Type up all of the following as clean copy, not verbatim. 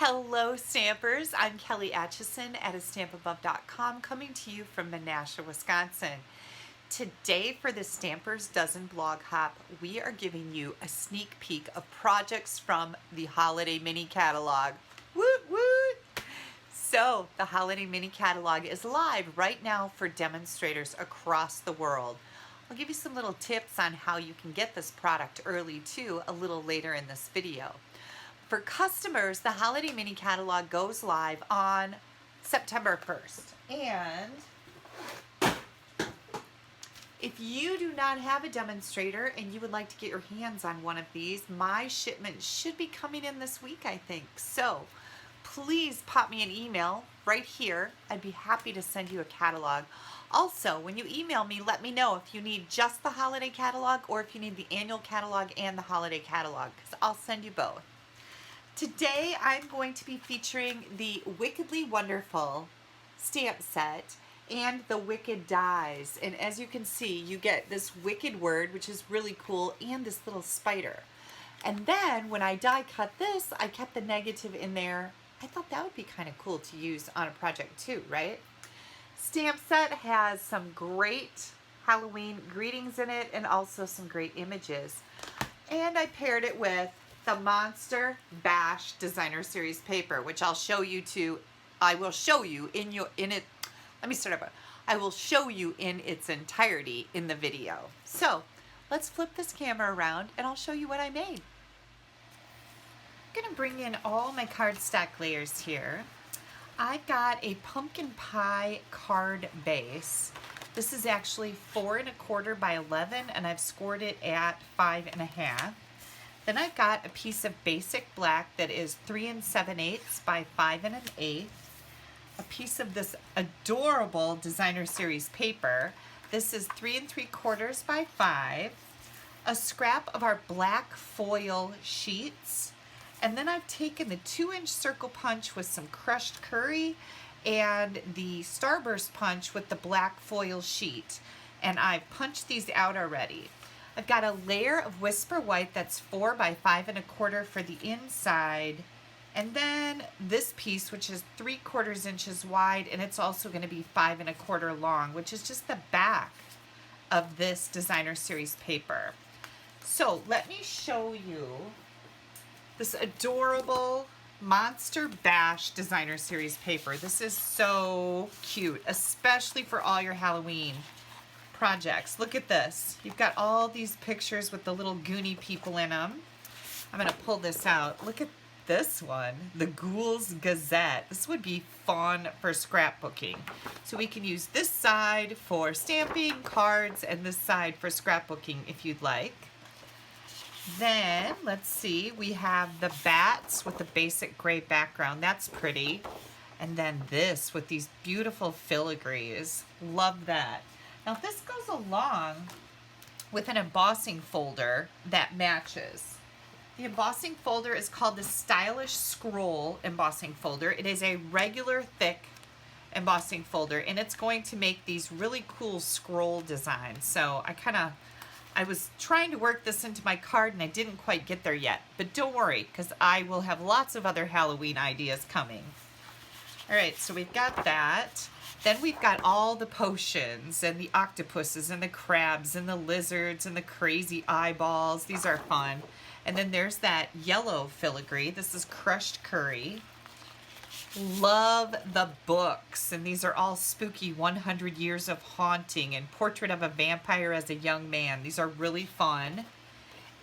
Hello Stampers, I'm Kelly Acheson at stampabove.com coming to you from Menasha, Wisconsin. Today for the Stampers Dozen Blog Hop, we are giving you a sneak peek of projects from the Holiday Mini Catalog. Woot woot! So the Holiday Mini Catalog is live right now for demonstrators across the world. I'll give you some little tips on how you can get this product early too a little later in this video. For customers, the Holiday Mini Catalog goes live on September 1st. And if you do not have a demonstrator and you would like to get your hands on one of these, my shipment should be coming in this week, I think. So please pop me an email right here. I'd be happy to send you a catalog. Also, when you email me, let me know if you need just the holiday catalog or if you need the annual catalog and the holiday catalog, because I'll send you both. Today I'm going to be featuring the Wickedly Wonderful stamp set and the Wicked dies. And as you can see, you get this wicked word, which is really cool, and this little spider. And then when I die cut this, I kept the negative in there. I thought that would be kind of cool to use on a project too, right? Stamp set has some great Halloween greetings in it and also some great images. And I paired it with the Monster Bash Designer Series paper, which I'll show you I will show you in it. Let me start over. I will show you in its entirety in the video. So let's flip this camera around and I'll show you what I made. I'm gonna bring in all my cardstock layers here. I've got a pumpkin pie card base. This is actually 4 1/4 by 11 and I've scored it at 5 1/2. Then I've got a piece of basic black that is 3 7/8 by 5 1/8. A piece of this adorable Designer Series paper. This is 3 3/4 by 5. A scrap of our black foil sheets. And then I've taken the 2-inch circle punch with some crushed curry and the starburst punch with the black foil sheet. And I've punched these out already. I've got a layer of Whisper White that's 4 by 5 1/4 for the inside. And then this piece, which is 3/4 inches wide, and it's also going to be 5 1/4 long, which is just the back of this Designer Series paper. So let me show you this adorable Monster Bash Designer Series paper. This is so cute, especially for all your Halloween projects. Look at this. You've got all these pictures with the little Goonie people in them. I'm going to pull this out. Look at this one, the Ghouls Gazette. This would be fun for scrapbooking. So we can use this side for stamping cards and this side for scrapbooking if you'd like. Then let's see, we have the bats with the basic gray background. That's pretty. And then this with these beautiful filigrees. Love that. Now this goes along with an embossing folder that matches. The embossing folder is called the Stylish Scroll embossing folder. It is a regular thick embossing folder and it's going to make these really cool scroll designs. So I was trying to work this into my card and I didn't quite get there yet, but don't worry because I will have lots of other Halloween ideas coming. All right, so we've got that. Then we've got all the potions and the octopuses and the crabs and the lizards and the crazy eyeballs. These are fun. And then there's that yellow filigree. This is crushed curry. Love the books. And these are all spooky 100 Years of Haunting and Portrait of a Vampire as a Young Man. These are really fun.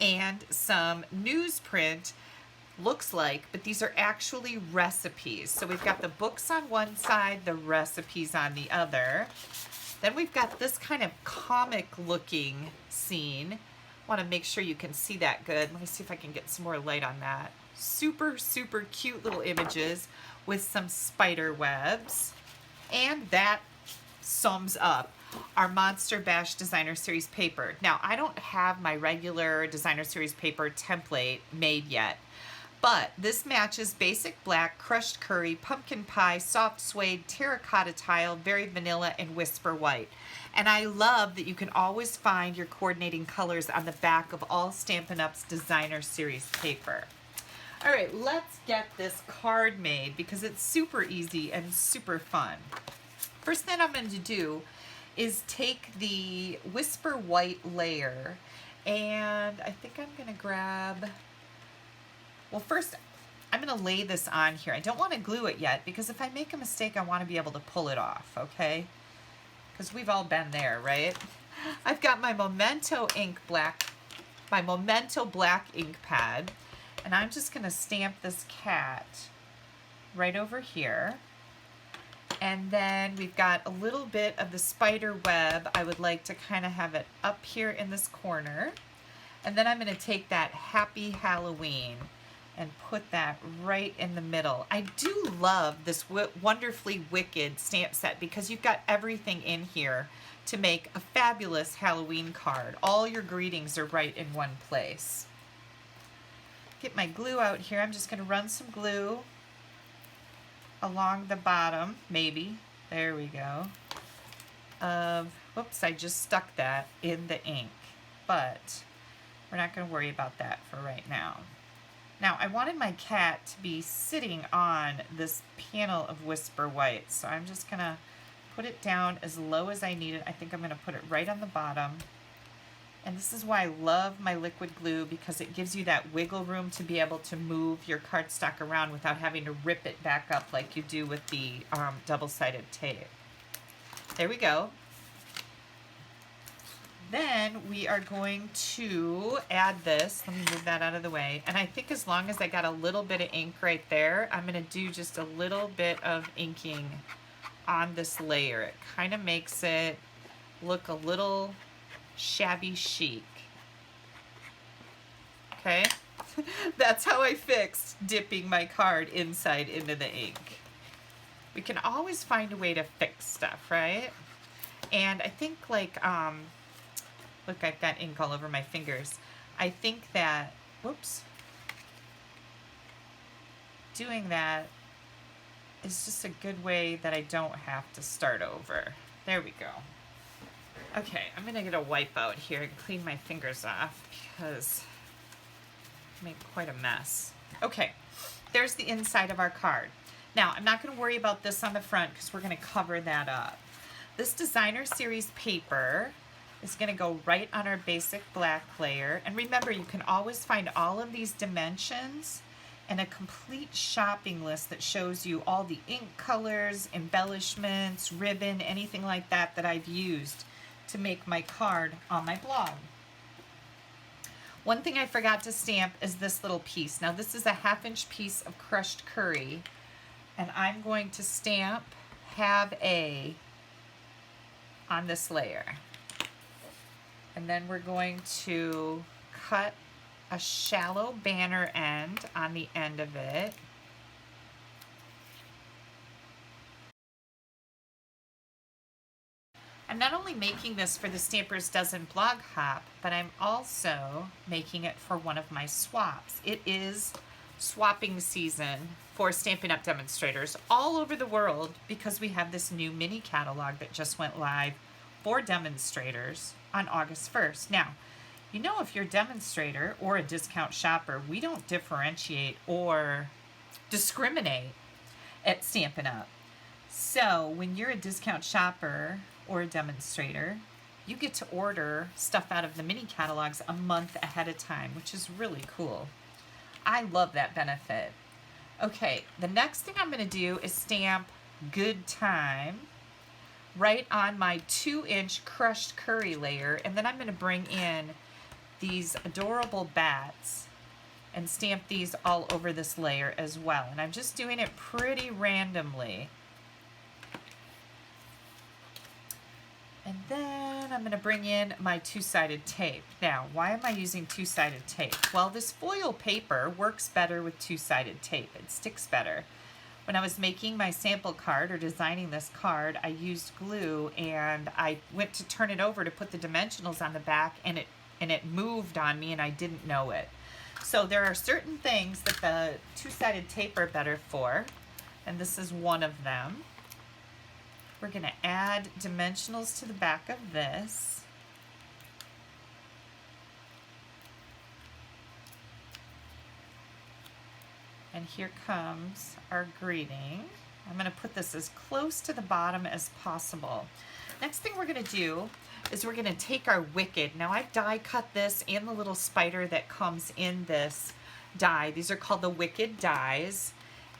And some newsprint looks like, but these are actually recipes. So we've got the books on one side, the recipes on the other. Then we've got this kind of comic looking scene. Want to make sure you can see that good. Let me see if I can get some more light on that. Super, super cute little images with some spider webs. And that sums up our Monster Bash Designer Series paper. Now, I don't have my regular Designer Series paper template made yet. But this matches basic black, crushed curry, pumpkin pie, soft suede, terracotta tile, very vanilla, and Whisper White. And I love that you can always find your coordinating colors on the back of all Stampin' Up's Designer Series paper. All right, let's get this card made because it's super easy and super fun. First thing I'm going to do is take the Whisper White layer, and I think I'm going to grab, well, first I'm going to lay this on here. I don't want to glue it yet because if I make a mistake, I want to be able to pull it off, okay? Because we've all been there, right? I've got my Memento black ink pad, and I'm just going to stamp this cat right over here. And then we've got a little bit of the spider web. I would like to kind of have it up here in this corner. And then I'm going to take that Happy Halloween and put that right in the middle. I do love this Wonderfully Wicked stamp set because you've got everything in here to make a fabulous Halloween card. All your greetings are right in one place. Get my glue out here. I'm just going to run some glue along the bottom, maybe. There we go. Whoops, I just stuck that in the ink, but we're not going to worry about that for right now. Now, I wanted my cat to be sitting on this panel of Whisper White, so I'm just going to put it down as low as I need it. I think I'm going to put it right on the bottom. And this is why I love my liquid glue, because it gives you that wiggle room to be able to move your cardstock around without having to rip it back up like you do with the double-sided tape. There we go. Then we are going to add this. Let me move that out of the way. And I think as long as I got a little bit of ink right there, I'm going to do just a little bit of inking on this layer. It kind of makes it look a little shabby chic. Okay, that's how I fixed dipping my card inside into the ink. We can always find a way to fix stuff, right? And I think like, look, I've got ink all over my fingers. I think that, whoops, doing that is just a good way that I don't have to start over. There we go. Okay, I'm going to get a wipe out here and clean my fingers off because I made quite a mess. Okay, there's the inside of our card. Now, I'm not going to worry about this on the front because we're going to cover that up. This designer series paper is going to go right on our basic black layer. And remember, you can always find all of these dimensions and a complete shopping list that shows you all the ink colors, embellishments, ribbon, anything like that that I've used to make my card on my blog. One thing I forgot to stamp is this little piece. Now this is a 1/2 inch piece of crushed curry, and I'm going to stamp Have A on this layer. And then we're going to cut a shallow banner end on the end of it. I'm not only making this for the Stampers Dozen blog hop, but I'm also making it for one of my swaps. It is swapping season for Stampin' Up! Demonstrators all over the world because we have this new mini catalog that just went live for demonstrators on August 1st. Now, you know, if you're a demonstrator or a discount shopper, we don't differentiate or discriminate at Stampin' Up! So when you're a discount shopper or a demonstrator, you get to order stuff out of the mini catalogs a month ahead of time, which is really cool. I love that benefit. Okay, the next thing I'm going to do is stamp Good Time right on my 2-inch crushed curry layer, and then I'm going to bring in these adorable bats and stamp these all over this layer as well. And I'm just doing it pretty randomly. And then I'm going to bring in my 2-sided tape. Now, why am I using 2-sided tape? Well, this foil paper works better with 2-sided tape. It sticks better. When I was making my sample card or designing this card, I used glue and I went to turn it over to put the dimensionals on the back, and it moved on me and I didn't know it. So there are certain things that the 2-sided tape are better for, and this is one of them. We're going to add dimensionals to the back of this. And here comes our greeting. I'm going to put this as close to the bottom as possible. Next thing we're going to do is we're going to take our wicked. Now I've die cut this and the little spider that comes in this die. These are called the wicked dies.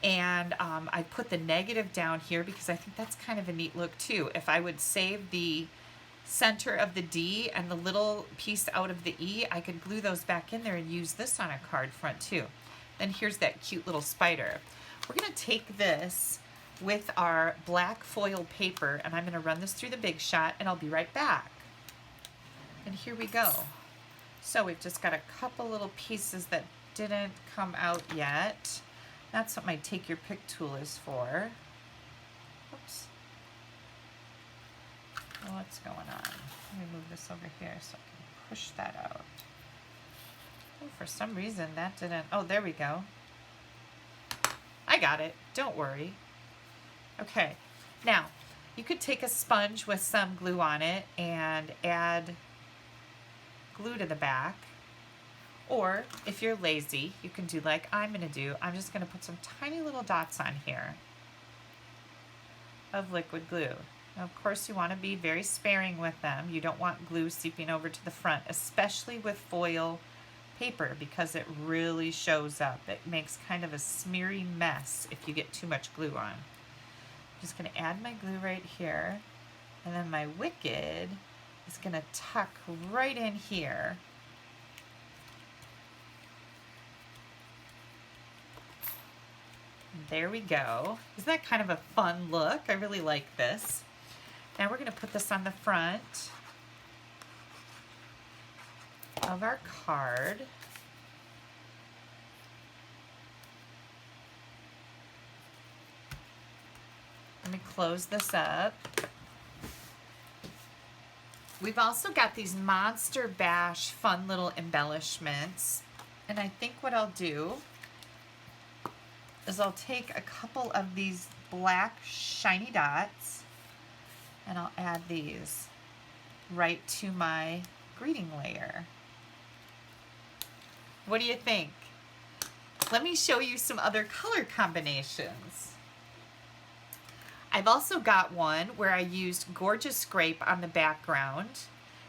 And I put the negative down here because I think that's kind of a neat look too. If I would save the center of the D and the little piece out of the E, I could glue those back in there and use this on a card front too. Then here's that cute little spider. We're going to take this with our black foil paper and I'm going to run this through the Big Shot and I'll be right back. And here we go. So we've just got a couple little pieces that didn't come out yet. That's what my take your pick tool is for. Oops. What's going on? Let me move this over here so I can push that out. Oh, for some reason that didn't, oh, there we go. I got it, don't worry. Okay, now you could take a sponge with some glue on it and add glue to the back. Or if you're lazy, you can do like I'm gonna do. I'm just gonna put some tiny little dots on here of liquid glue. Now, of course, you wanna be very sparing with them. You don't want glue seeping over to the front, especially with foil paper because it really shows up. It makes kind of a smeary mess if you get too much glue on. I'm just gonna add my glue right here, and then my wicked is gonna tuck right in here. There we go. Isn't that kind of a fun look? I really like this. Now we're going to put this on the front of our card. Let me close this up. We've also got these Monster Bash fun little embellishments. And I think what I'll do is I'll take a couple of these black shiny dots and I'll add these right to my greeting layer. What do you think? Let me show you some other color combinations. I've also got one where I used Gorgeous Scrape on the background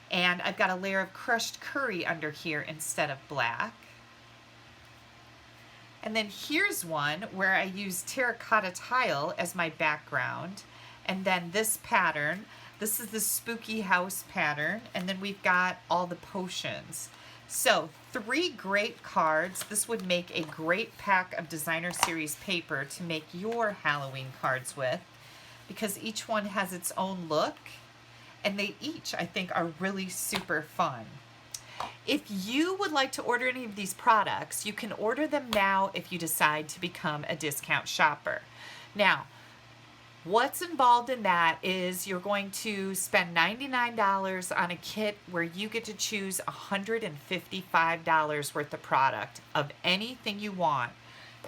and I've got a layer of crushed curry under here instead of black. And then here's one where I use terracotta tile as my background. And then this pattern, this is the spooky house pattern. And then we've got all the potions. So 3 great cards. This would make a great pack of designer series paper to make your Halloween cards with, because each one has its own look. And they each, I think, are really super fun. If you would like to order any of these products, you can order them now if you decide to become a discount shopper. Now, what's involved in that is you're going to spend $99 on a kit where you get to choose $155 worth of product of anything you want.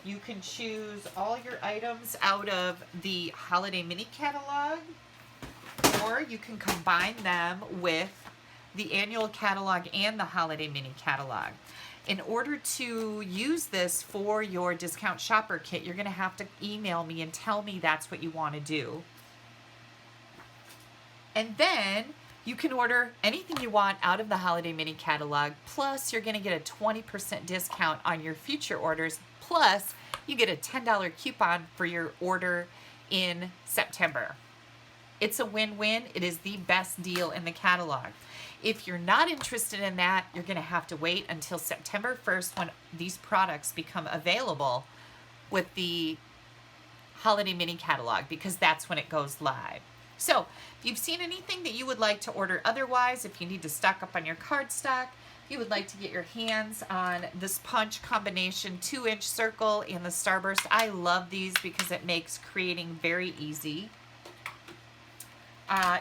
You can choose all your items out of the holiday mini catalog, or you can combine them with the annual catalog and the holiday mini catalog. In order to use this for your discount shopper kit, you're going to have to email me and tell me that's what you want to do. And then you can order anything you want out of the holiday mini catalog, plus you're going to get a 20% discount on your future orders, plus you get a $10 coupon for your order in September. It's a win-win. It is the best deal in the catalog. If you're not interested in that, you're going to have to wait until September 1st when these products become available with the holiday mini catalog, because that's when it goes live. So if you've seen anything that you would like to order otherwise, if you need to stock up on your cardstock, you would like to get your hands on this punch combination 2-inch circle and the Starburst. I love these because it makes creating very easy.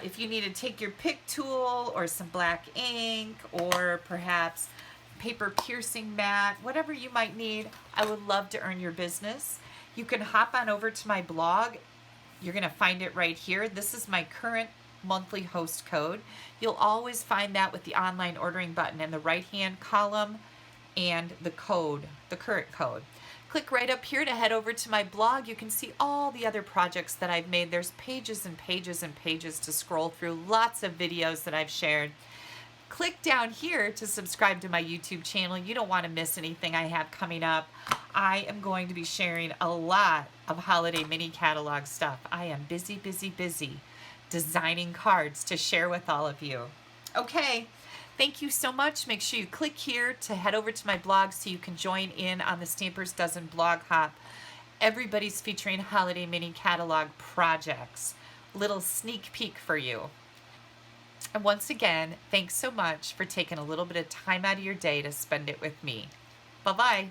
If you need to take your pick tool or some black ink or perhaps paper piercing mat, whatever you might need, I would love to earn your business. You can hop on over to my blog. You're going to find it right here. This is my current monthly host code. You'll always find that with the online ordering button in the right hand column and the code, the current code. click right up here to head over to my blog. You can see all the other projects that I've made. There's pages and pages and pages to scroll through, lots of videos that I've shared. Click down here to subscribe to my YouTube channel. You don't want to miss anything I have coming up. I am going to be sharing a lot of holiday mini catalog stuff. I am busy, busy, busy designing cards to share with all of you. Okay, thank you so much. Make sure you click here to head over to my blog so you can join in on the Stampers Dozen blog hop. Everybody's featuring holiday mini catalog projects. Little sneak peek for you. And once again, thanks so much for taking a little bit of time out of your day to spend it with me. Bye-bye.